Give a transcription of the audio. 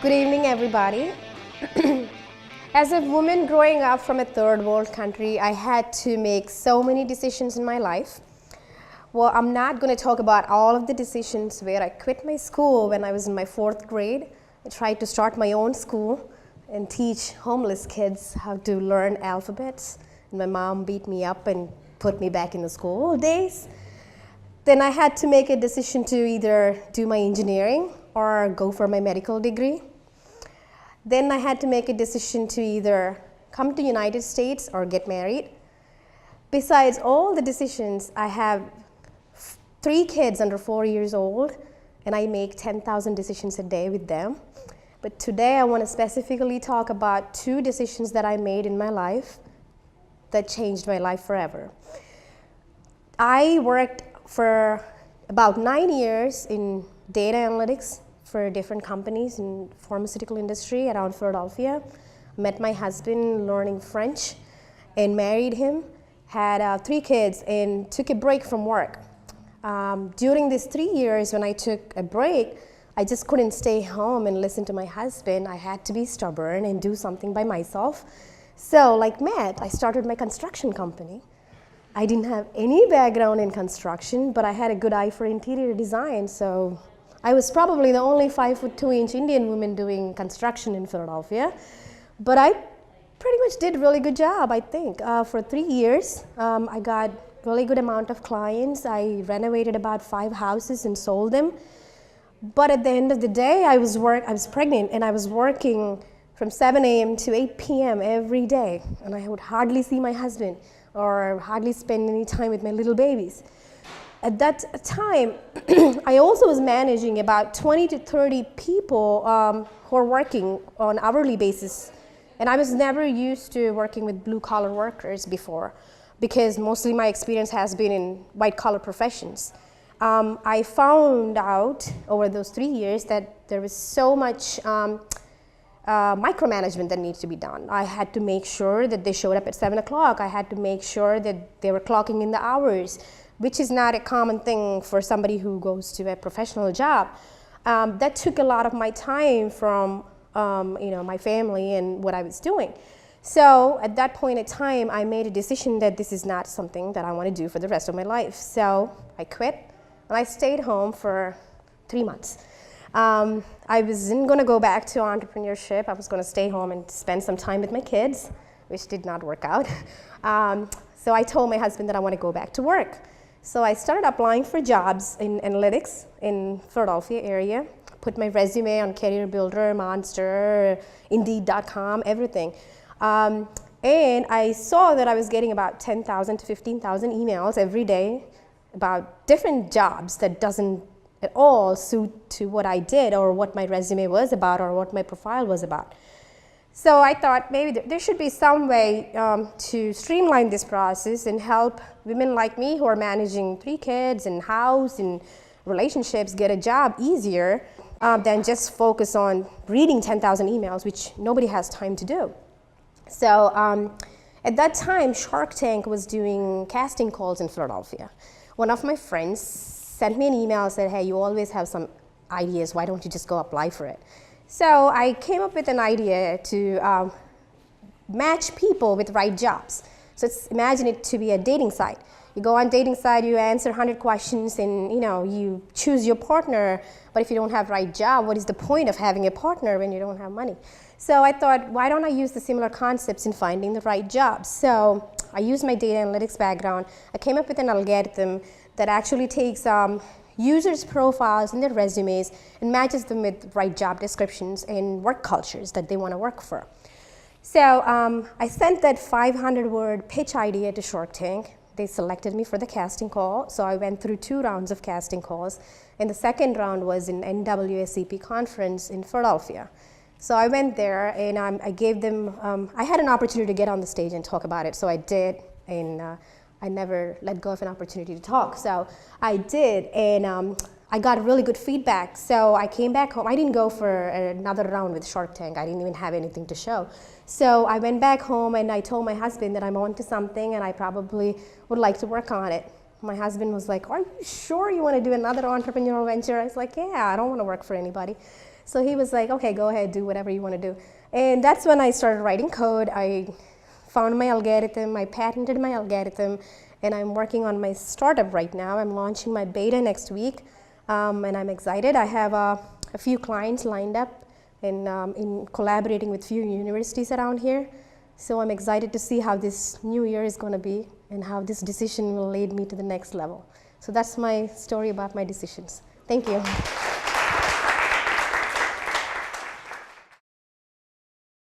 Good evening, everybody. As a woman growing up from a third world country, I had to make so many decisions in my life. Well, I'm not going to talk about all of the decisions where I quit my school when I was in my 4th grade. I tried to start my own school and teach homeless kids how to learn alphabets. And my mom beat me up and put me back in the school days. Then I had to make a decision to either do my engineering or go for my medical degree. Then I had to make a decision to either come to the United States or get married. Besides all the decisions, I have 3 kids under 4 years old, and I make 10,000 decisions a day with them. But today I want to specifically talk about 2 decisions that I made in my life that changed my life forever. I worked for about 9 years in data analytics for different companies in pharmaceutical industry around Philadelphia. Met my husband learning French and married him, had 3 kids and took a break from work. During these 3 years when I took a break, I just couldn't stay home and listen to my husband. I had to be stubborn and do something by myself. So like Matt, I started my construction company. I didn't have any background in construction, but I had a good eye for interior design, so I was probably the only 5'2" Indian woman doing construction in Philadelphia. But I pretty much did a really good job, I think. For 3 years, I got really good amount of clients. I renovated about 5 houses and sold them. But at the end of the day, I was pregnant, and I was working from 7 a.m. to 8 p.m. every day. And I would hardly see my husband or hardly spend any time with my little babies. At that time, I also was managing about 20 to 30 people who are working on hourly basis. And I was never used to working with blue-collar workers before, because mostly my experience has been in white-collar professions. I found out over those 3 years that there was so much micromanagement that needs to be done. I had to make sure that they showed up at 7 o'clock. I had to make sure that they were clocking in the hours, which is not a common thing for somebody who goes to a professional job. That took a lot of my time from my family and what I was doing. So at that point in time, I made a decision that this is not something that I want to do for the rest of my life. So I quit, and I stayed home for 3 months. I wasn't going to go back to entrepreneurship. I was going to stay home and spend some time with my kids, which did not work out. So I told my husband that I want to go back to work. So I started applying for jobs in analytics in Philadelphia area. Put my resume on Career Builder, Monster, Indeed.com, everything. And I saw that I was getting about 10,000 to 15,000 emails every day about different jobs that doesn't at all suit to what I did or what my resume was about or what my profile was about. So I thought maybe there should be some way to streamline this process and help women like me who are managing 3 kids and house and relationships get a job easier than just focus on reading 10,000 emails, which nobody has time to do. So at that time, Shark Tank was doing casting calls in Philadelphia. One of my friends sent me an email and said, hey, you always have some ideas, why don't you just go apply for it? So I came up with an idea to match people with right jobs. So imagine it to be a dating site. You go on dating site, you answer 100 questions, and you choose your partner. But if you don't have right job, what is the point of having a partner when you don't have money? So I thought, why don't I use the similar concepts in finding the right job? So I used my data analytics background. I came up with an algorithm that actually takes users' profiles and their resumes and matches them with right job descriptions and work cultures that they want to work for. So I sent that 500-word pitch idea to Shark Tank. They selected me for the casting call. So I went through 2 rounds of casting calls. And the second round was in NAACP conference in Philadelphia. So I went there, and I gave them, I had an opportunity to get on the stage and talk about it. So I did, and I never let go of an opportunity to talk. So I did, and I got really good feedback. So I came back home. I didn't go for another round with Shark Tank. I didn't even have anything to show. So I went back home, and I told my husband that I'm on to something, and I probably would like to work on it. My husband was like, are you sure you want to do another entrepreneurial venture? I was like, yeah, I don't want to work for anybody. So he was like, okay, go ahead, do whatever you want to do. And that's when I started writing code. I found my algorithm, I patented my algorithm, and I'm working on my startup right now. I'm launching my beta next week, and I'm excited. I have a few clients lined up and in collaborating with few universities around here. So I'm excited to see how this new year is going to be and how this decision will lead me to the next level. So that's my story about my decisions. Thank you.